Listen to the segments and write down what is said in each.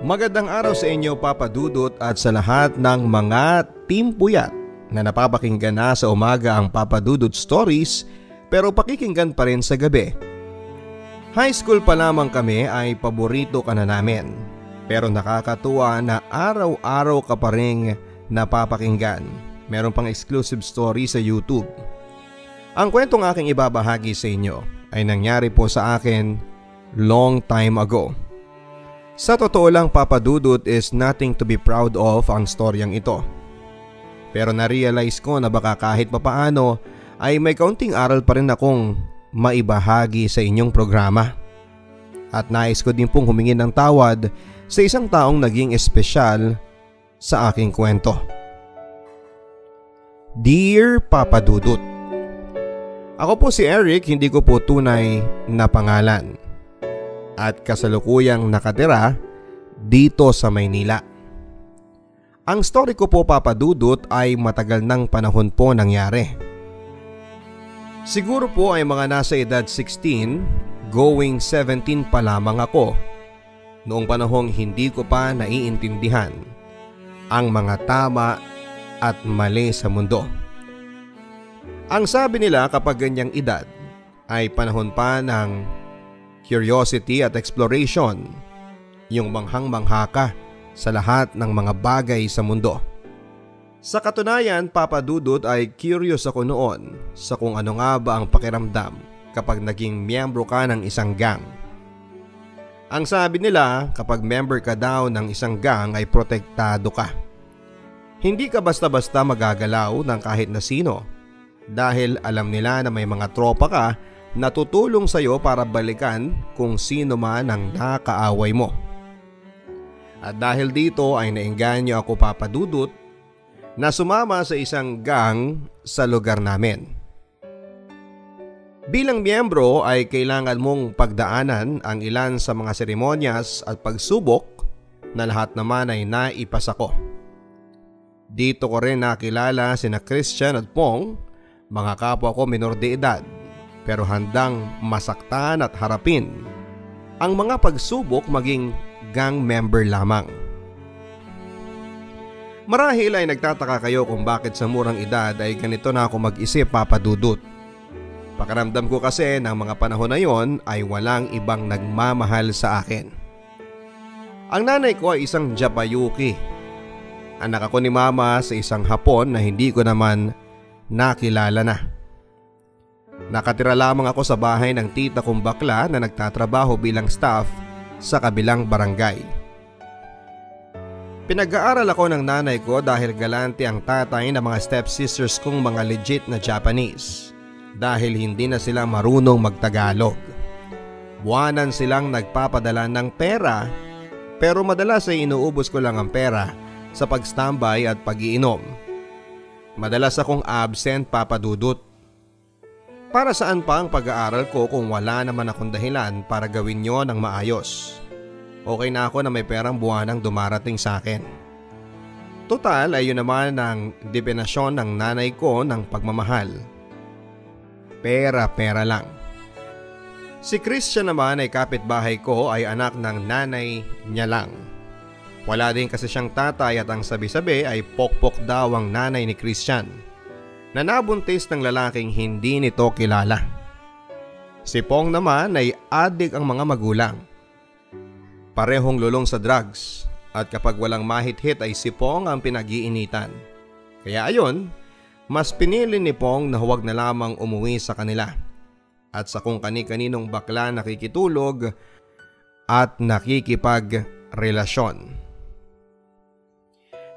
Magandang araw sa inyo, Papa Dudut, at sa lahat ng mga Team Puyat na napapakinggan na sa umaga ang Papa Dudut Stories pero pakikinggan pa rin sa gabi. High school pa lamang kami ay paborito ka na namin, pero nakakatuwa na araw-araw ka pa rin napapakinggan. Meron pang exclusive story sa YouTube. Ang kwentong aking ibabahagi sa inyo ay nangyari po sa akin long time ago. Sa totoo lang, Papa Dudut, is nothing to be proud of ang storyang ito. Pero na-realize ko na baka kahit papaano ay may kaunting aral pa rin akong maibahagi sa inyong programa. At nais ko din pong humingi ng tawad sa isang taong naging espesyal sa aking kwento. Dear Papa Dudut, ako po si Eric, hindi ko po tunay na pangalan. At kasalukuyang nakatira dito sa Maynila. Ang story ko po, Papa Dudut, ay matagal ng panahon po nangyari. Siguro po ay mga nasa edad 16, going 17 pa lamang ako. Noong panahong hindi ko pa naiintindihan ang mga tama at mali sa mundo. Ang sabi nila kapag ganyang edad ay panahon pa ng curiosity at exploration, yung manghang-mangha ka sa lahat ng mga bagay sa mundo. Sa katunayan, Papa Dudut, ay curious ako noon sa kung ano nga ba ang pakiramdam kapag naging miyembro ka ng isang gang. Ang sabi nila, kapag member ka daw ng isang gang ay protektado ka. Hindi ka basta-basta magagalaw ng kahit na sino dahil alam nila na may mga tropa ka na tutulong sa iyo para balikan kung sino man ang nakaaway mo. At dahil dito ay naengganyo ako, Papa Dudut, na sumama sa isang gang sa lugar namin. Bilang miyembro ay kailangan mong pagdaanan ang ilan sa mga seremonyas at pagsubok na lahat naman ay naipasa ko. Dito ko rin nakilala sina Christian at Pong, mga kapwa ko minor de edad, pero handang masaktan at harapin ang mga pagsubok maging gang member lamang. Marahil ay nagtataka kayo kung bakit sa murang edad ay ganito na ako mag-isip, Papa Dudut. Pakiramdam ko kasi ng mga panahon na yon ay walang ibang nagmamahal sa akin. Ang nanay ko ay isang Japayuki. Anak ako ni Mama sa isang Hapon na hindi ko naman nakilala na. Nakatira lamang ako sa bahay ng tita kong bakla na nagtatrabaho bilang staff sa kabilang barangay. Pinag-aaral ako ng nanay ko dahil galante ang tatay ng mga stepsisters kong mga legit na Japanese dahil hindi na sila marunong magtagalog. Buwanan silang nagpapadala ng pera pero madalas ay inuubos ko lang ang pera sa pag-standby at pag-iinom. Madalas akong absent, Papa Dudut. Para saan pa ang pag-aaral ko kung wala naman akong dahilan para gawin yon ng maayos? Okay na ako na may perang buwanang dumarating sa akin. Total ay yun naman ang definasyon ng nanay ko ng pagmamahal. Pera-pera lang. Si Christian naman ay kapitbahay ko, ay anak ng nanay niya lang. Wala din kasi siyang tatay at ang sabi-sabi ay pokpok daw ang nanay ni Christian na nabuntis ng lalaking hindi nito kilala. Si Pong naman ay adik ang mga magulang. Parehong lulong sa drugs at kapag walang mahit-hit ay si Pong ang pinag-iinitan. Kaya ayon, mas pinili ni Pong na huwag na lamang umuwi sa kanila at sa kung kani-kaninong bakla nakikitulog at nakikipagrelasyon.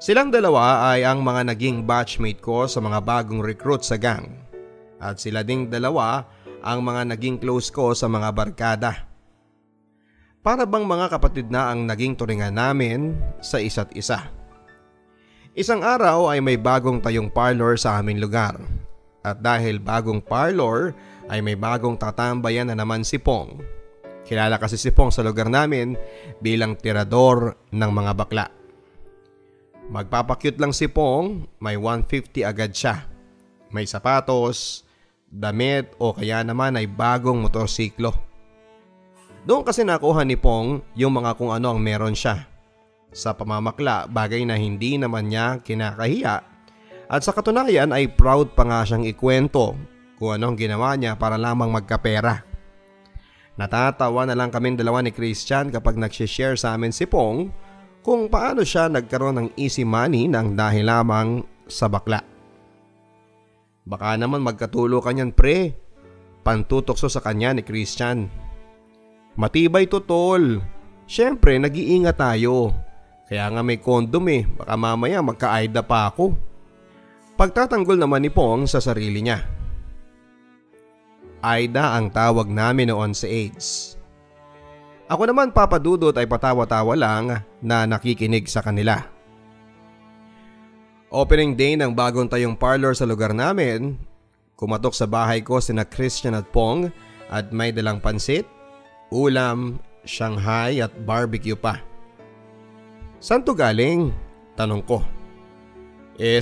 Silang dalawa ay ang mga naging batchmate ko sa mga bagong recruit sa gang at sila ding dalawa ang mga naging close ko sa mga barkada. Para bang mga kapatid na ang naging turingan namin sa isa't isa. Isang araw ay may bagong tayong parlor sa aming lugar at dahil bagong parlor ay may bagong tatambayan na naman si Pong. Kilala kasi si Pong sa lugar namin bilang tirador ng mga bakla. Magpapakyut lang si Pong, may 150 agad siya. May sapatos, damit o kaya naman ay bagong motorsiklo. Doon kasi nakuha ni Pong yung mga kung ano ang meron siya. Sa pamamakla, bagay na hindi naman niya kinakahiya at sa katunayan ay proud pa nga siyang ikwento kung anong ginawa niya para lamang magkapera. Natatawa na lang kaming dalawa ni Christian kapag nagsishare sa amin si Pong kung paano siya nagkaroon ng easy money nang dahil lamang sa bakla. Baka naman magkatulo ka niyan pre, pantutokso sa kanya ni Christian. Matibay to tol, syempre nag-iingat tayo. Kaya nga may condom baka mamaya magka-aida pa ako. Pagtatanggol naman ni Pong sa sarili niya. Aida ang tawag namin noon sa AIDS. Ako naman papadudot ay patawa-tawa lang na nakikinig sa kanila. Opening day ng bagong tayong parlor sa lugar namin, kumatok sa bahay ko sina Christian at Pong at may dalang pansit, ulam, Shanghai at barbecue pa. Saan to galing? Tanong ko.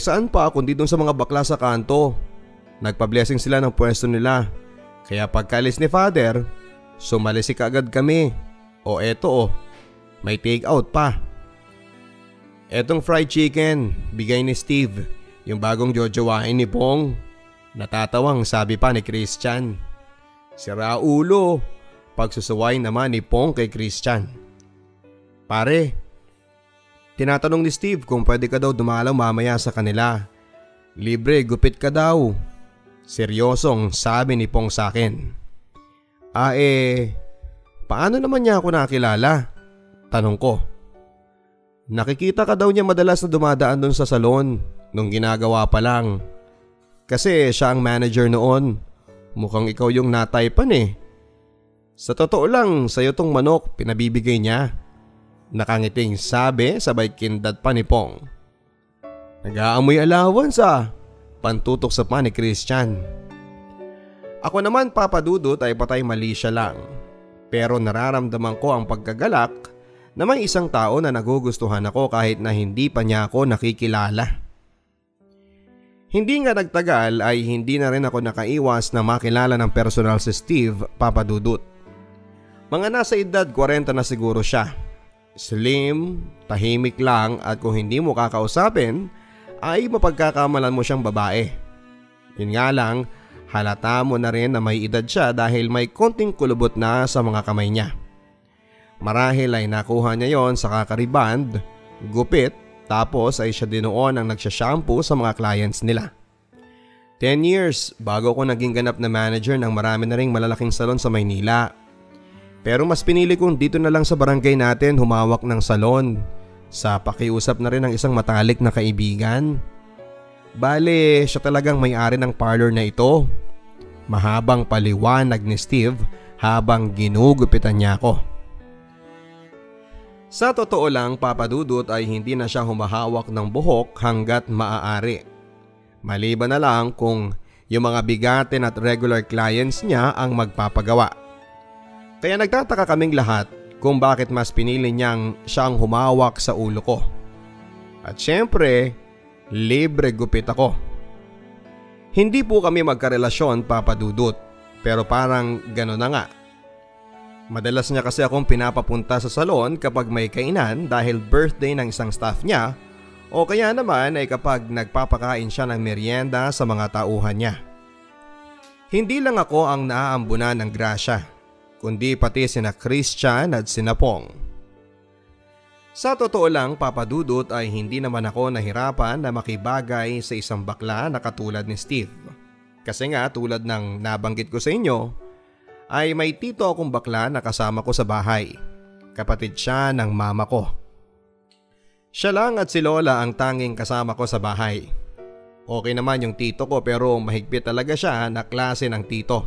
Saan pa kundi dun sa mga bakla sa kanto. Nagpa-blessing sila ng pwesto nila. Kaya pagkalis ni Father, sumalisi kaagad kami. O eto may take out pa. Etong fried chicken, bigay ni Steve, yung bagong jojowain ni Pong. Natatawang sabi pa ni Christian. Sira ulo, pagsusuway naman ni Pong kay Christian. Pare, tinatanong ni Steve kung pwede ka daw dumalaw mamaya sa kanila. Libre, gupit ka daw. Seryosong sabi ni Pong sa akin. Paano naman niya ako nakilala? Tanong ko. Nakikita ka daw niya madalas na dumadaan doon sa salon nung ginagawa pa lang. Kasi siya ang manager noon. Mukhang ikaw yung nataypan Sa totoo lang, sa'yo tong manok pinabibigay niya. Nakangiting sabi sabay kindat pa ni Pong. Nag-aamoy allowance pantutok sa pa ni Christian. Ako naman papadudot ay patay mali siya lang. Pero nararamdaman ko ang pagkagalak na may isang tao na nagugustuhan ako kahit na hindi pa niya ako nakikilala. Hindi nga nagtagal ay hindi na rin ako nakaiwas na makilala ng personal si Steve papadudot. Mga nasa edad 40 na siguro siya. Slim, tahimik lang at kung hindi mo kakausapin ay mapagkakamalan mo siyang babae. Yun nga lang, halata mo na rin na may edad siya dahil may konting kulubot na sa mga kamay niya. Marahil ay nakuha niya yon sa kakariband, gupit, tapos ay siya din noon ang nagsashampoo sa mga clients nila. 10 years bago ko naging ganap na manager ng marami na ring malalaking salon sa Maynila. Pero mas pinili kong dito na lang sa barangay natin humawak ng salon. Sa pakiusap na rin ng isang matalik na kaibigan. Bale, siya talagang may-ari ng parlor na ito. Mahabang paliwanag ni Steve habang ginugupitan niya ako. Sa totoo lang papadudot ay hindi na siya humahawak ng buhok hanggat maaari. Maliban na lang kung yung mga bigatin at regular clients niya ang magpapagawa. Kaya nagtataka kaming lahat kung bakit mas pinili niyang siyang humawak sa ulo ko. At syempre, libre gupit ako. Hindi po kami magkarelasyon papadudot, pero parang gano'n na nga. Madalas niya kasi akong pinapapunta sa salon kapag may kainan dahil birthday ng isang staff niya o kaya naman ay kapag nagpapakain siya ng merienda sa mga tauhan niya. Hindi lang ako ang naaambunan ng grasya, kundi pati sina Christian at sina Pong. Sa totoo lang papadudot ay hindi naman ako nahirapan na makibagay sa isang bakla na katulad ni Steve. Kasi nga tulad ng nabanggit ko sa inyo, ay may tito akong bakla na kasama ko sa bahay. Kapatid siya ng mama ko. Siya lang at si Lola ang tanging kasama ko sa bahay. Okay naman yung tito ko pero mahigpit talaga siya na klase ng tito.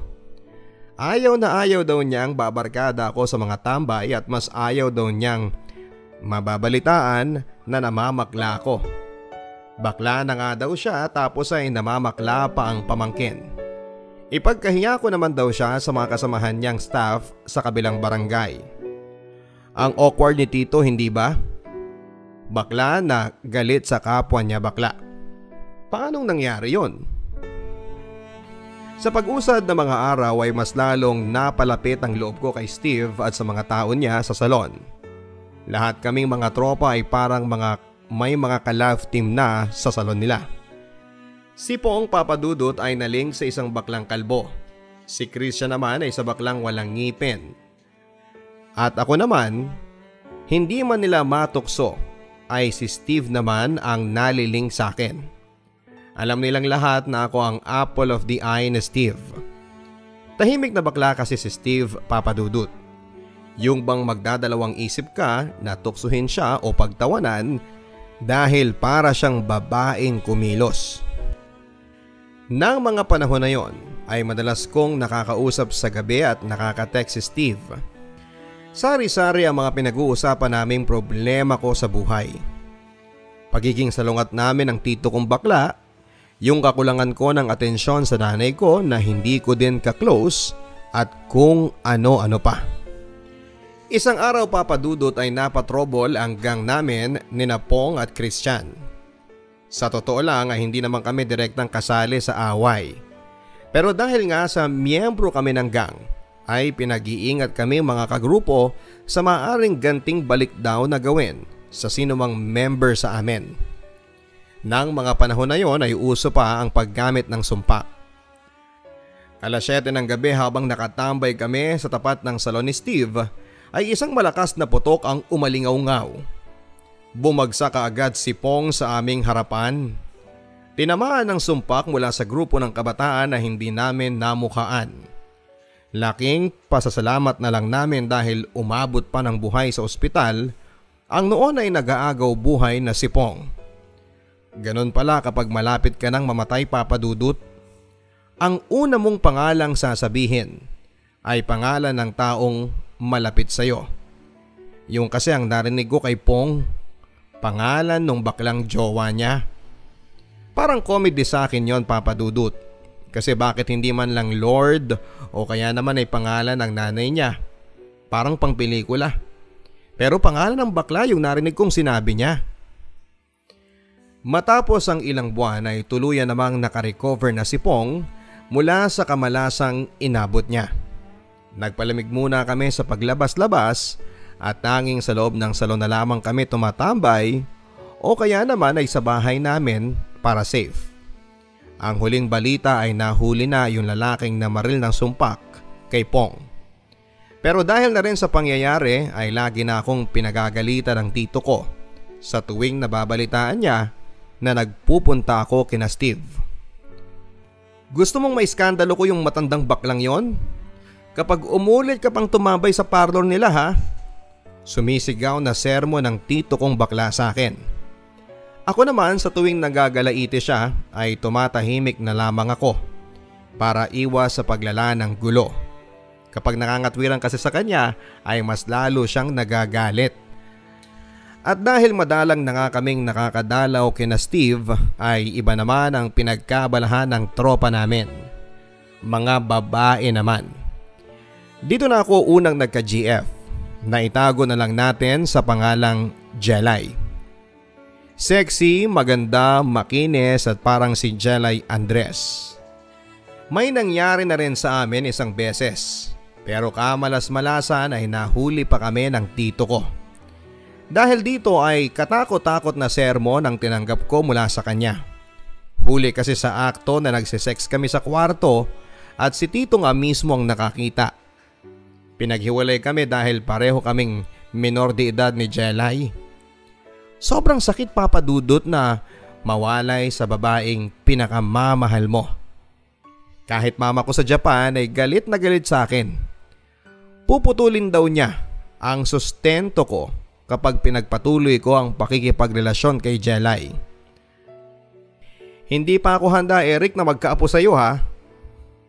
Ayaw na ayaw daw niyang babarkada ako sa mga tambay at mas ayaw daw niyang mababalitaan na namamakla ko. Bakla na nga daw siya tapos ay namamakla pa ang pamangkin. Ipagkahiya ko naman daw siya sa mga kasamahan niyang staff sa kabilang barangay. Ang awkward ni Tito, hindi ba? Bakla na galit sa kapwa niya bakla. Paanong nangyari yon? Sa pag-usad ng mga araw ay mas lalong napalapit ang loob ko kay Steve at sa mga tao niya sa salon. Lahat kaming mga tropa ay parang may mga ka-love team na sa salon nila. Si Pong Papadudot ay naling sa isang baklang kalbo. Si Christian naman ay sa baklang walang ngipin. At ako naman, hindi man nila matukso, ay si Steve naman ang naliling sa akin. Alam nilang lahat na ako ang apple of the eye ni Steve. Tahimik na bakla kasi si Steve, Papadudut. Yung bang magdadalawang isip ka na tuksuhin siya o pagtawanan dahil para siyang babaeng kumilos. Nang mga panahon na yon ay madalas kong nakakausap sa gabi at nakaka-text si Steve. Sari-sari ang mga pinag-uusapan naming problema ko sa buhay. Pagiging salungat namin ng tito kong bakla, yung kakulangan ko ng atensyon sa nanay ko na hindi ko din ka-close at kung ano-ano pa. Isang araw, Papadudot, ay napatrobol ang gang namin ni Pong at Christian. Sa totoo lang ay hindi naman kami direktang kasali sa away. Pero dahil nga sa miyembro kami ng gang ay pinag-iingat kami mga kagrupo sa maaaring ganting balik daw na gawin sa sinumang member sa amin. Nang mga panahon na yon ay uso pa ang paggamit ng sumpak. Alas 7 ng gabi habang nakatambay kami sa tapat ng salon ni Steve ay isang malakas na putok ang umalingaw-ngaw. Bumagsak kaagad si Pong sa aming harapan. Tinamaan ng sumpak mula sa grupo ng kabataan na hindi namin namukhaan. Laking pasasalamat na lang namin dahil umabot pa ng buhay sa ospital ang noon ay nag-aagaw buhay na si Pong. Ganon pala kapag malapit ka nang mamatay, Papadudut. Ang una mong pangalang sasabihin ay pangalan ng taong malapit sa'yo. Yung kasi ang narinig ko kay Pong, pangalan ng baklang jowa niya. Parang comedy sa akin yon, Papadudut. Kasi bakit hindi man lang Lord o kaya naman ay pangalan ng nanay niya. Parang pang pelikula. Pero pangalan ng bakla yung narinig kong sinabi niya. Matapos ang ilang buwan ay tuluyan namang nakarecover na si Pong mula sa kamalasang inabot niya. Nagpalamig muna kami sa paglabas-labas at tanging sa loob ng salon na lamang kami tumatambay o kaya naman ay sa bahay namin para safe. Ang huling balita ay nahuli na yung lalaking namaril ng sumpak kay Pong. Pero dahil na rin sa pangyayari ay lagi na akong pinagagalitan ng tito ko sa tuwing nababalitaan niya na nagpupunta ako kina Steve. Gusto mong may skandalo ko yung matandang baklang yon? Kapag umulit ka pang tumambay sa parlor nila ha? Sumisigaw na sermo ng tito kong bakla sa akin. Ako naman sa tuwing nagagalaiti siya ay tumatahimik na lamang ako para iwas sa paglala ng gulo. Kapag nakangatwiran kasi sa kanya ay mas lalo siyang nagagalit. At dahil madalang na nga kaming nakakadalaw kina Steve ay iba naman ang pinagkabalahan ng tropa namin. Mga babae naman. Dito na ako unang nagka-GF na itago na lang natin sa pangalang Jelay. Sexy, maganda, makinis at parang si Jelay Andres. May nangyari na rin sa amin isang beses pero kamalas-malasan ay nahuli pa kami ng tito ko. Dahil dito ay katakot-takot na sermon ang tinanggap ko mula sa kanya. Huli kasi sa akto na nagsisex kami sa kwarto at si tito nga mismo ang nakakita. Pinaghiwalay kami dahil pareho kaming minor de edad ni Jelay. Sobrang sakit, Papadudot, na mawalay sa babaeng pinakamamahal mo. Kahit mama ko sa Japan ay galit na galit sa akin. Puputulin daw niya ang sustento ko kapag pinagpatuloy ko ang pakikipagrelasyon kay Jelay. Hindi pa ako handa, Eric, na magkaapo sa iyo ha.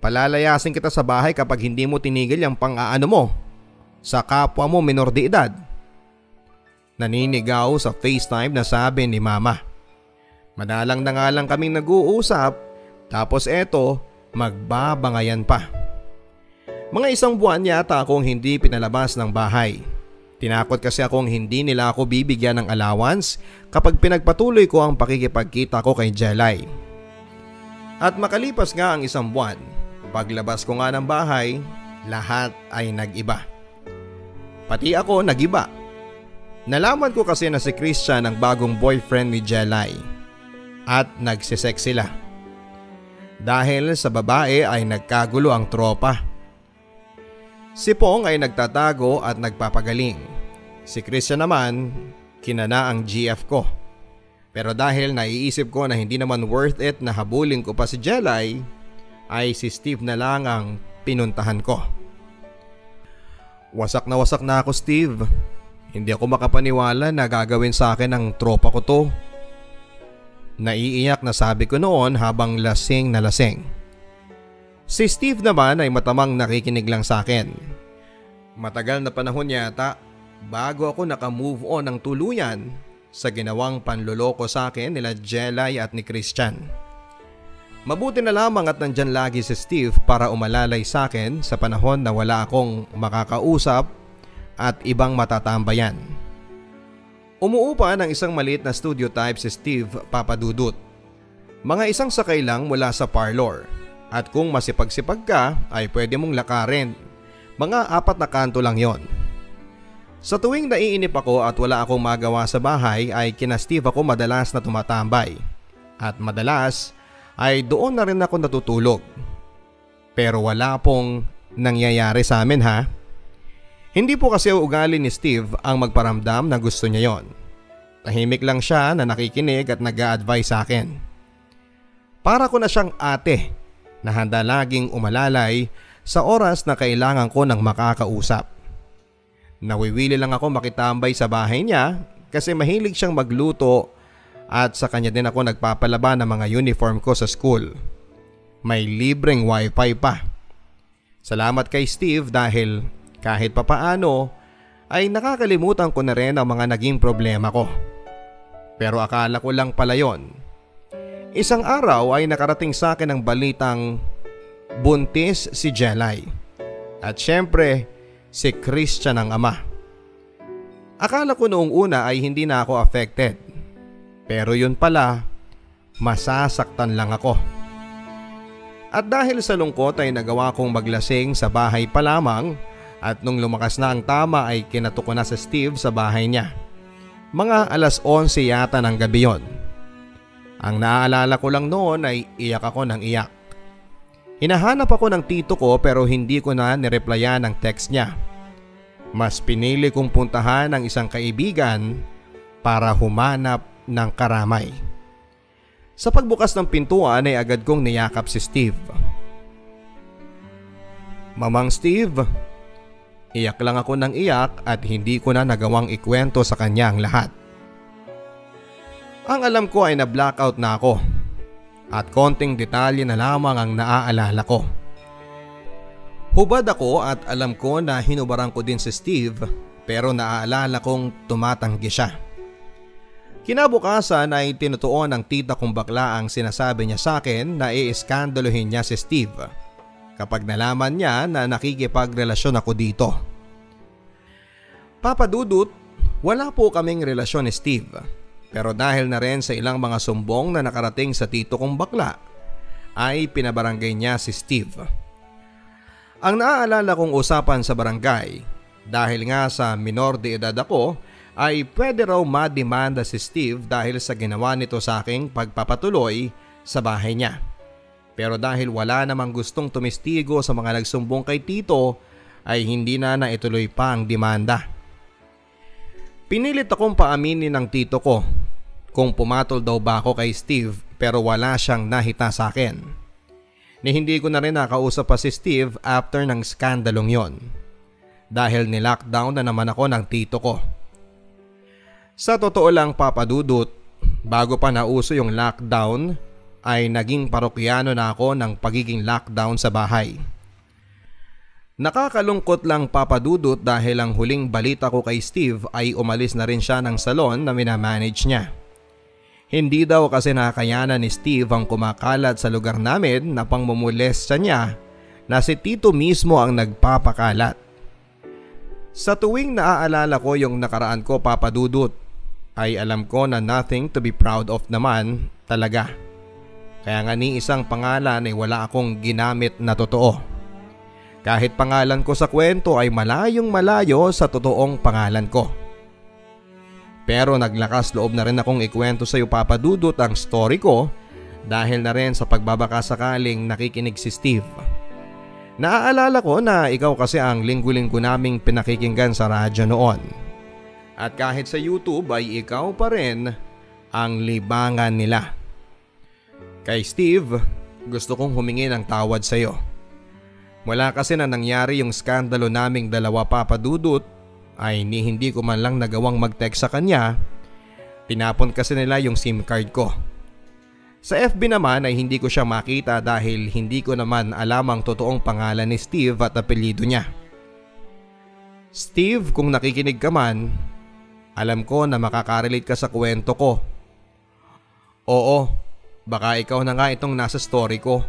Palalayasin kita sa bahay kapag hindi mo tinigil yung pang-aano mo sa kapwa mo minor de edad. Naninigaw sa FaceTime na sabi ni mama. Madalang na nga lang kaming nag-uusap tapos eto magbabangayan pa. Mga isang buwan yata akong hindi pinalabas ng bahay. Tinakot kasi akong hindi nila ako bibigyan ng allowance kapag pinagpatuloy ko ang pakikipagkita ko kay Jelay. At makalipas nga ang isang buwan Paglabas ko nga ng bahay, lahat ay nag-iba. Pati ako nag-iba. Nalaman ko kasi na si Christian ang bagong boyfriend ni Jelay at nagsisex sila. Dahil sa babae ay nagkagulo ang tropa. Si Pong ay nagtatago at nagpapagaling. Si Christian naman, kinana ang GF ko. Pero dahil naiisip ko na hindi naman worth it na habulin ko pa si Jelay, ay si Steve na lang ang pinuntahan ko. Wasak na ako, Steve. Hindi ako makapaniwala na gagawin sa akin ng tropa ko to. Naiiyak na sabi ko noon habang lasing na lasing. Si Steve naman ay matamang nakikinig lang sa akin. Matagal na panahon yata bago ako nakamove on ng tuluyan sa ginawang panloloko sa akin nila Jelay at ni Christian. Mabuti na lamang at nandyan lagi si Steve para umalalay sa akin sa panahon na wala akong makakausap at ibang matatambayan. Umuupa ng isang maliit na studio type si Steve, Papadudut. Mga isang sakay lang mula sa parlor at kung masipag-sipag ka ay pwede mong lakarin. Mga 4 na kanto lang yon. Sa tuwing naiinip ako at wala akong magawa sa bahay ay kina Steve ako madalas na tumatambay. At madalas ay doon na rin ako natutulog. Pero wala pong nangyayari sa amin ha. Hindi po kasi ugali ni Steve ang magparamdam na gusto niya yon. Tahimik lang siya na nakikinig at nag-a-advise sa akin. Para ko na siyang ate na handa laging umalalay sa oras na kailangan ko ng makakausap. Nawiwili lang ako makitambay sa bahay niya kasi mahilig siyang magluto at sa kanya din ako nagpapalaba ng mga uniform ko sa school. May libreng wifi pa. Salamat kay Steve dahil kahit papaano ay nakakalimutan ko na rin ang mga naging problema ko. Pero akala ko lang pala yon. Isang araw ay nakarating sa akin ang balitang buntis si Jelay. At syempre si Christian ang ama. Akala ko noong una ay hindi na ako affected. Pero yun pala, masasaktan lang ako. At dahil sa lungkot ay nagawa kong maglasing sa bahay pa lamang. At nung lumakas na ang tama ay kinato ko na si Steve sa bahay niya. Mga 11:11 yata ng gabi yon. Ang naaalala ko lang noon ay iyak ako ng iyak. Hinahanap ako ng tito ko pero hindi ko na nireplyan ang text niya. Mas pinili kong puntahan ang isang kaibigan para humanap ng karamay. Sa pagbukas ng pintuan ay agad kong niyakap si Steve. Mamang Steve, iyak lang ako ng iyak at hindi ko na nagawang ikwento sa kanya ang lahat. Ang alam ko ay na-blackout na ako at konting detalye na lamang ang naaalala ko. Hubad ako at alam ko na hinubaran ko din si Steve pero naaalala kong tumatanggi siya. Kinabukasan ay tinutuon ng tita kong bakla ang sinasabi niya sa akin na iiskandalohin niya si Steve kapag nalaman niya na nakikipagrelasyon ako dito. Papadudut, wala po kaming relasyon ni Steve. Pero dahil na rin sa ilang mga sumbong na nakarating sa tito kong bakla, ay pinabarangay niya si Steve. Ang naaalala kong usapan sa barangay, dahil nga sa minor de edad ako, ay pwede raw mademanda si Steve dahil sa ginawa nito sa aking pagpapatuloy sa bahay niya. Pero dahil wala namang gustong tumistigo sa mga nagsumbong kay tito, ay hindi na naituloy pa ang demanda. Pinilit akong paaminin ng tito ko kung pumatol daw ba ako kay Steve pero wala siyang nahita sa akin. Ni hindi ko na rin nakausap pa si Steve after ng skandalong yon. Dahil ni-lockdown na naman ako ng tito ko. Sa totoo lang Papadudut, bago pa nauso yung lockdown ay naging parokyano na ako ng pagiging lockdown sa bahay. Nakakalungkot lang Papadudut dahil ang huling balita ko kay Steve ay umalis na rin siya ng salon na minamanage niya. Hindi daw kasi nakakayanan ni Steve ang kumakalat sa lugar namin na pangmumulestya niya na si tito mismo ang nagpapakalat. Sa tuwing naaalala ko yung nakaraan ko Papadudut ay alam ko na nothing to be proud of naman talaga. Kaya nga ni isang pangalan ay wala akong ginamit na totoo. Kahit pangalan ko sa kwento ay malayong malayo sa totoong pangalan ko. Pero naglakas loob na rin akong ikwento sa iyo, Papa Dudut, ang story ko dahil na rin sa pagbabakasakaling nakikinig si Steve. Naaalala ko na ikaw kasi ang linggo-linggo naming pinakikinggan sa radyo noon. At kahit sa YouTube ay ikaw pa rin ang libangan nila. Kay Steve, gusto kong humingi ng tawad sa iyo. Mula kasi na nangyari yung skandalo naming dalawa, Papa Dudut, ay hindi ko man lang nagawang mag-text sa kanya. Tinapon kasi nila yung SIM card ko. Sa FB naman ay hindi ko siya makita dahil hindi ko naman alam ang totoong pangalan ni Steve at apelyido niya. Steve, kung nakikinig ka man, alam ko na makakarelate ka sa kwento ko. Oo, baka ikaw na nga itong nasa story ko.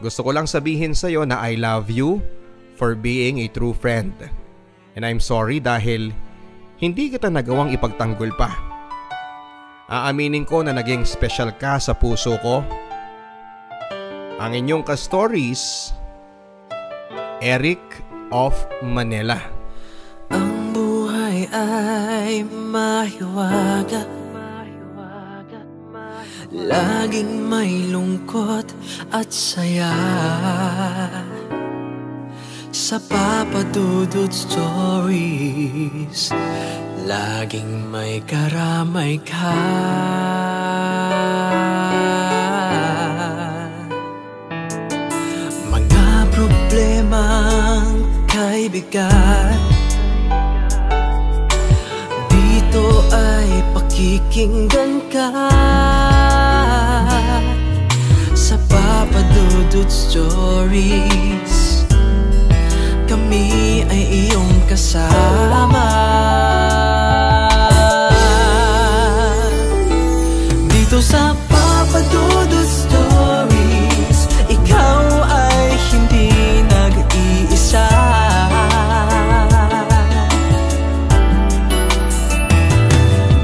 Gusto ko lang sabihin sa iyo na I love you for being a true friend. And I'm sorry dahil hindi kita nagawang ipagtanggol pa. Aaminin ko na naging special ka sa puso ko. Ang inyong ka-stories, Eric of Manila. Ang buhay ay mahiwaga, laging may lungkot at saya. Sa Papa Dudut Stories, laging may karamay ka. Mga problemang kaibigan, dito ay pakikinggan ka. Sa Papa Dudut Stories, kami ay iyong kasama. Dito sa Papa Dudut Stories, ikaw ay hindi nag-iisa.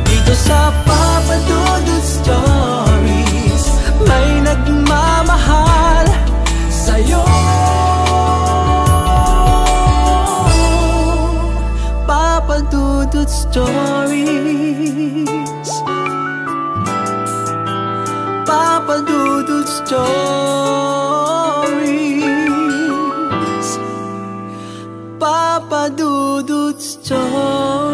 Dito sa Papa Dudut Stories, may nagmamahal sa'yo. Papa Dudut Stories, Papa Dudut Stories, Papa Dudut Stories.